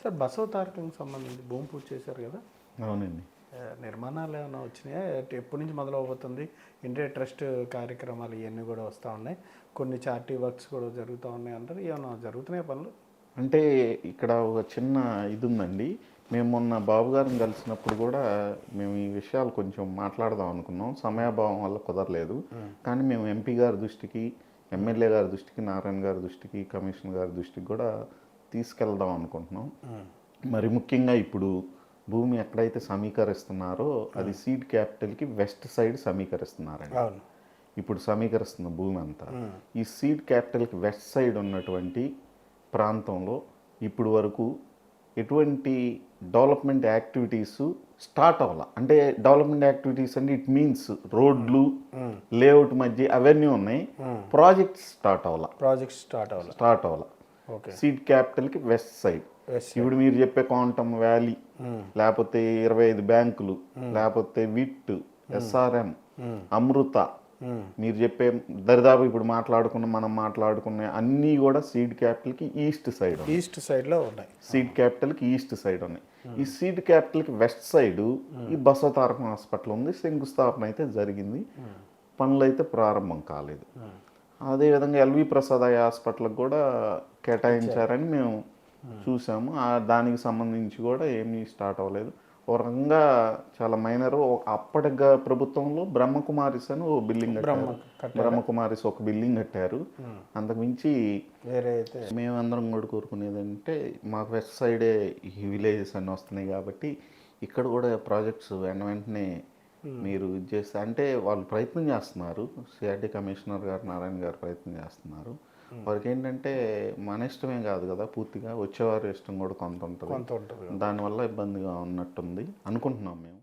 Sir Basava తారకంకి సంబంధించి భూమి పూజ చేశారు కదా, అవునండి. నిర్మాణాలు ఏమైనా వచ్చినాయా? ఎప్పటి నుంచి మొదలవబోతుంది? ఇండియా ట్రస్ట్ కార్యక్రమాలు ఇవన్నీ కూడా వస్తూ ఉన్నాయి, కొన్ని చారిటీ వర్క్స్ కూడా జరుగుతూ ఉన్నాయి అంటారు. ఏమైనా జరుగుతున్నాయి పనులు? అంటే ఇక్కడ ఒక చిన్న ఇది ఉందండి. మేము మొన్న బాబు గారిని కలిసినప్పుడు కూడా మేము ఈ విషయాలు కొంచెం మాట్లాడదాం అనుకున్నాం. సమయాభావం వల్ల కుదరలేదు. కానీ మేము ఎంపీ గారి దృష్టికి, ఎమ్మెల్యే గారి దృష్టికి, నారాయణ గారి దృష్టికి, కమిషనర్ గారి దృష్టికి కూడా తీసుకెళ్దాం అనుకుంటున్నాం. మరి ముఖ్యంగా ఇప్పుడు భూమి ఎక్కడైతే సమీకరిస్తున్నారో అది సీడ్ క్యాపిటల్కి వెస్ట్ సైడ్ సమీకరిస్తున్నారండి. అవును, ఇప్పుడు సమీకరిస్తున్న భూమి అంతా ఈ సీడ్ క్యాపిటల్కి వెస్ట్ సైడ్ ఉన్నటువంటి ప్రాంతంలో ఇప్పుడు వరకు ఎటువంటి డెవలప్మెంట్ యాక్టివిటీస్ స్టార్ట్ అవ్వాల. అంటే డెవలప్మెంట్ యాక్టివిటీస్ అంటే ఇట్ మీన్స్ రోడ్లు, లేఅవుట్ మధ్య అవన్నీ ఉన్నాయి. ప్రాజెక్ట్స్ స్టార్ట్ అవ్వాల. ఓకే. సీడ్ క్యాపిటల్కి వెస్ట్ సైడ్. ఇప్పుడు మీరు చెప్పే క్వాంటమ్ వ్యాలీ, లేకపోతే 25 బ్యాంకులు, లేకపోతే విట్, ఎస్ఆర్ఎం, అమృత, మీరు చెప్పే దరిదాపు ఇప్పుడు మనం మాట్లాడుకున్న అన్నీ కూడా సీడ్ క్యాపిటల్కి ఈస్ట్ సైడ్లో ఉన్నాయి. సీడ్ క్యాపిటల్కి ఈస్ట్ సైడ్ ఉన్నాయి. ఈ సీడ్ క్యాపిటల్కి వెస్ట్ సైడ్ ఈ బసవ తారకం హాస్పిటల్ ఉంది. శంకుస్థాపన అయితే జరిగింది, పనులు అయితే ప్రారంభం కాలేదు. అదేవిధంగా ఎల్వి ప్రసాద్ హాస్పిటల్కి కూడా కేటాయించారని మేము చూసాము. దానికి సంబంధించి కూడా ఏమీ స్టార్ట్ అవ్వలేదు. ఒక రకంగా చాలా మైనర్. అప్పటి ప్రభుత్వంలో బ్రహ్మకుమారిస్ అని ఓ బిల్డింగ్ కట్టారు. బ్రహ్మకుమారిస్ ఒక బిల్డింగ్ కట్టారు. అంతకుమించి వేరే అయితే మేమందరం కూడా కోరుకునేది అంటే మాకు వెస్ట్ సైడే ఈ విలేజెస్ అన్నీ వస్తున్నాయి కాబట్టి ఇక్కడ కూడా ప్రాజెక్ట్స్ వెంటనే మీరు చేస్తే అంటే వాళ్ళు ప్రయత్నం చేస్తున్నారు. సిఆర్డీ కమిషనర్ గారు, నారాయణ గారు ప్రయత్నం చేస్తున్నారు. వారికి ఏంటంటే మన ఇష్టమే కాదు కదా, పూర్తిగా వచ్చేవారి ఇష్టం కూడా కొంత ఉంటుంది. దానివల్ల ఇబ్బందిగా ఉన్నట్టుంది అనుకుంటున్నాం మేము.